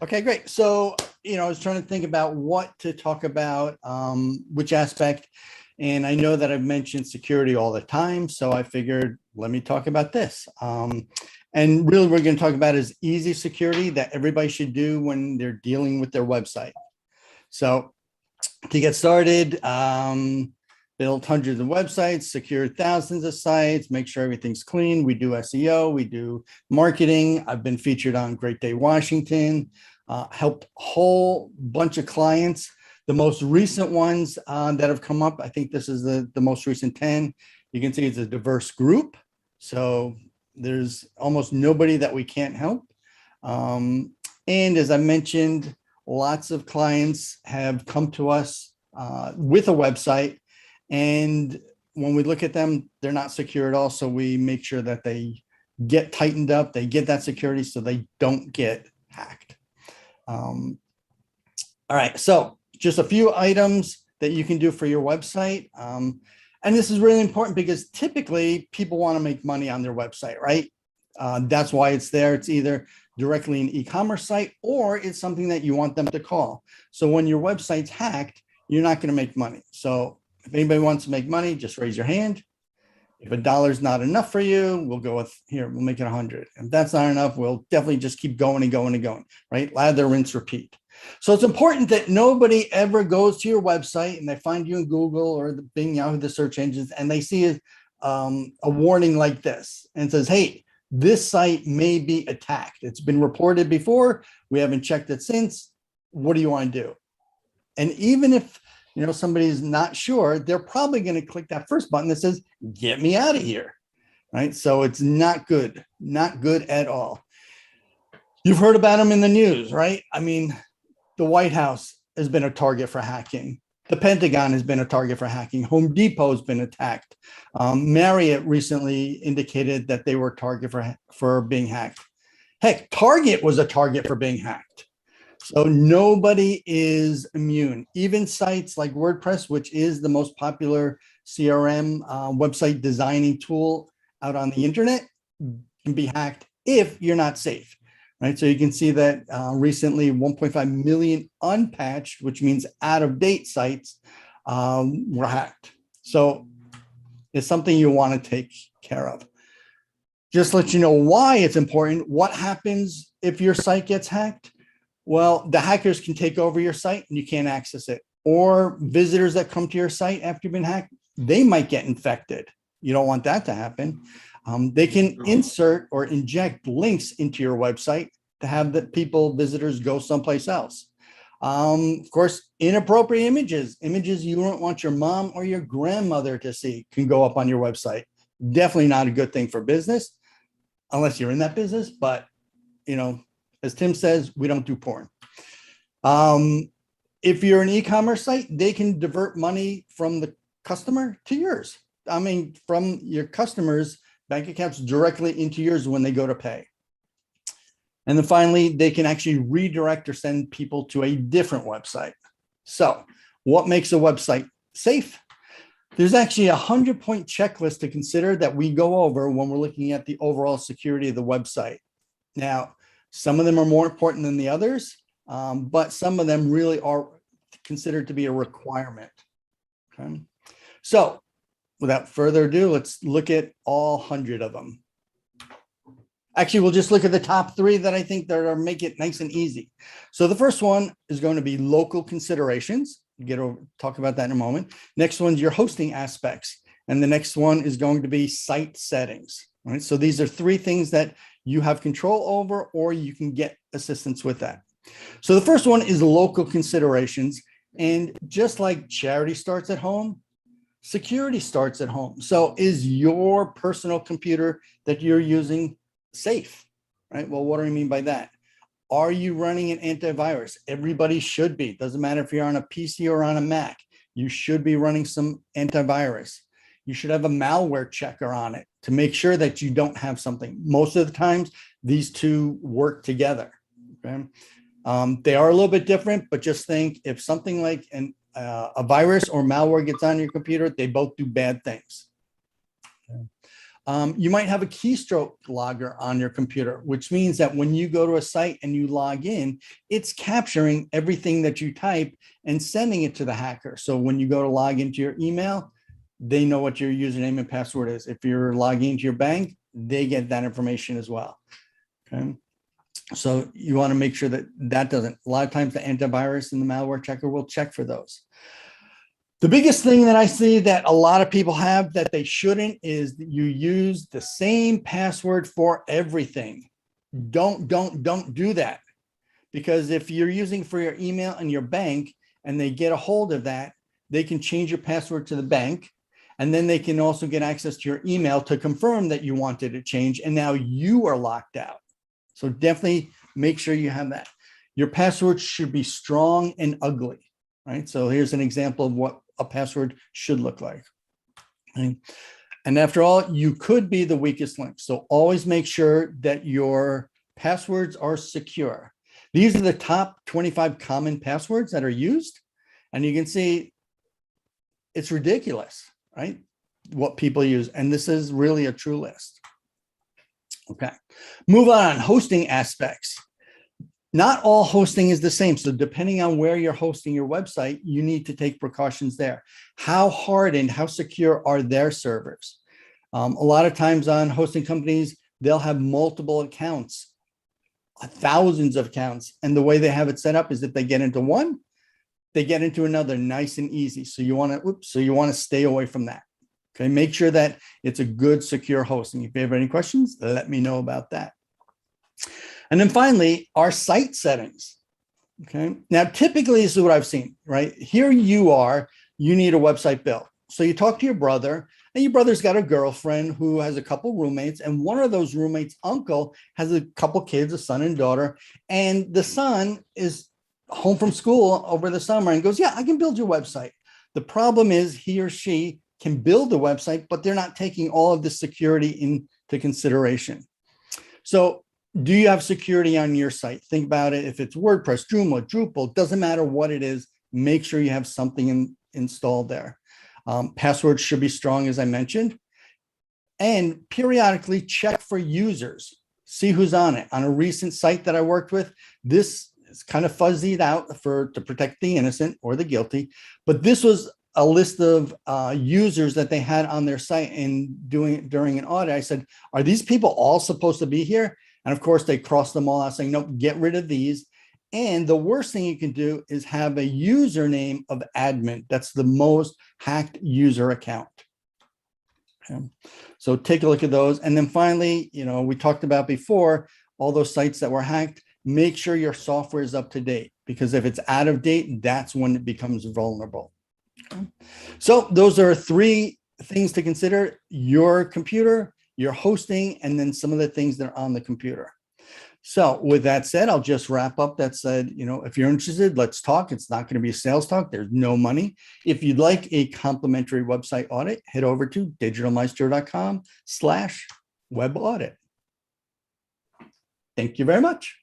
Okay, great. So, I was trying to think about what to talk about, which aspect. And I know that I've mentioned security all the time. So I figured, let me talk about this. And really, we're going to talk about is easy security that everybody should do when they're dealing with their website. So to get started, build hundreds of websites, secure thousands of sites, make sure everything's clean. We do SEO, we do marketing. I've been featured on Great Day Washington, helped a whole bunch of clients. The most recent ones that have come up, I think this is the most recent 10. You can see it's a diverse group. So there's almost nobody that we can't help. And as I mentioned, lots of clients have come to us with a website. And when we look at them, they're not secure at all. So we make sure that they get tightened up, they get that security so they don't get hacked. All right, so just a few items that you can do for your website. And this is really important because typically people want to make money on their website, right? That's why it's there. It's either directly an e-commerce site or it's something that you want them to call. So when your website's hacked, you're not going to make money. So if anybody wants to make money, just raise your hand. If $1 is not enough for you, we'll go with here, we'll make it 100. If that's not enough, we'll definitely just keep going and going and going, right? Lather, rinse, repeat. So it's important that nobody ever goes to your website and they find you in Google or the Bing, Yahoo, the search engines, and they see a warning like this and says, hey, this site may be attacked. It's been reported before. We haven't checked it since. What do you want to do? And even if somebody's not sure, they're probably going to click that first button that says, get me out of here, right? So it's not good at all. You've heard about them in the news, right? I mean, the White House has been a target for hacking. The Pentagon has been a target for hacking. Home Depot has been attacked. Marriott recently indicated that they were a target for being hacked. Heck, Target was a target for being hacked. So nobody is immune. Even sites like WordPress, which is the most popular CRM website designing tool out on the internet, can be hacked if you're not safe, right? So you can see that recently 1.5 million unpatched, which means out of date sites were hacked. So it's something you want to take care of. Just let you know why it's important. What happens if your site gets hacked? Well, the hackers can take over your site and you can't access it. Or visitors that come to your site after you've been hacked, they might get infected. You don't want that to happen. They can insert or inject links into your website to have the visitors go someplace else. Of course, inappropriate images you don't want your mom or your grandmother to see can go up on your website. Definitely not a good thing for business, unless you're in that business. But, as Tim says, we don't do porn. If you're an e-commerce site, they can divert money from the customer to yours. I mean, from your customers' bank accounts directly into yours when they go to pay. And then finally, they can actually redirect or send people to a different website. So what makes a website safe? There's actually a 100-point checklist to consider that we go over when we're looking at the overall security of the website. Now, some of them are more important than the others, but some of them really are considered to be a requirement. Okay. So without further ado, let's look at all 100 of them. Actually, we'll just look at the top 3 that I think that are make it nice and easy. So the first one is going to be local considerations. Talk about that in a moment. Next one's your hosting aspects. And the next one is going to be site settings. Right? So these are 3 things that you have control over, or you can get assistance with that. So the first one is local considerations. And just like charity starts at home, security starts at home. So is your personal computer that you're using safe? Right? Well, what do I mean by that? Are you running an antivirus? Everybody should be. Doesn't matter if you're on a PC or on a Mac. You should be running some antivirus. You should have a malware checker on it to make sure that you don't have something. Most of the times, these two work together. Okay? They are a little bit different, but just think if something like a virus or malware gets on your computer, they both do bad things. Okay? You might have a keystroke logger on your computer, which means that when you go to a site and you log in, it's capturing everything that you type and sending it to the hacker. So when you go to log into your email, they know what your username and password is. If you're logging into your bank, they get that information as well. Okay. So you want to make sure that that doesn't, a lot of times the antivirus and the malware checker will check for those. The biggest thing that I see that a lot of people have that they shouldn't is that you use the same password for everything. Don't do that. Because if you're using for your email and your bank and they get a hold of that, they can change your password to the bank. And then they can also get access to your email to confirm that you wanted to change. And now you are locked out. So definitely make sure you have that. Your password should be strong and ugly, right? So here's an example of what a password should look like. Okay. And after all, you could be the weakest link. So always make sure that your passwords are secure. These are the top 25 common passwords that are used. And you can see it's ridiculous, right? What people use. And this is really a true list. Okay, move on, hosting aspects. Not all hosting is the same. So depending on where you're hosting your website, you need to take precautions there. How hardened, how secure are their servers? A lot of times on hosting companies, they'll have multiple accounts, thousands of accounts. And the way they have it set up is if they get into one, they get into another nice and easy. So you want to stay away from that. Okay, make sure that it's a good, secure hosting. If you have any questions, let me know about that. And then finally, our site settings. Okay, now typically this is what I've seen, right? Here you are, you need a website built. So you talk to your brother, and your brother's got a girlfriend who has a couple roommates, and one of those roommates' uncle has a couple kids, a son and daughter, and the son is home from school over the summer and goes, yeah, I can build your website. The problem is he or she can build the website, but they're not taking all of the security into consideration. So do you have security on your site? Think about it. If it's WordPress, Joomla, Drupal, doesn't matter what it is, make sure you have something installed there. Passwords should be strong, as I mentioned. And periodically check for users. See who's on it. On a recent site that I worked with, this is kind of fuzzied out to protect the innocent or the guilty, but this was a list of users that they had on their site, and during an audit, I said, are these people all supposed to be here? And of course they crossed them all out saying, nope, get rid of these. And the worst thing you can do is have a username of admin. That's the most hacked user account. Okay. So take a look at those. And then finally, we talked about before, all those sites that were hacked, make sure your software is up to date, because if it's out of date, that's when it becomes vulnerable. Okay. So those are 3 things to consider: your computer, your hosting, and then some of the things that are on the computer. So with that said, I'll just wrap up. That said, if you're interested, let's talk. It's not going to be a sales talk. There's no money. If you'd like a complimentary website audit, head over to digitalmaestro.com/web audit. Thank you very much.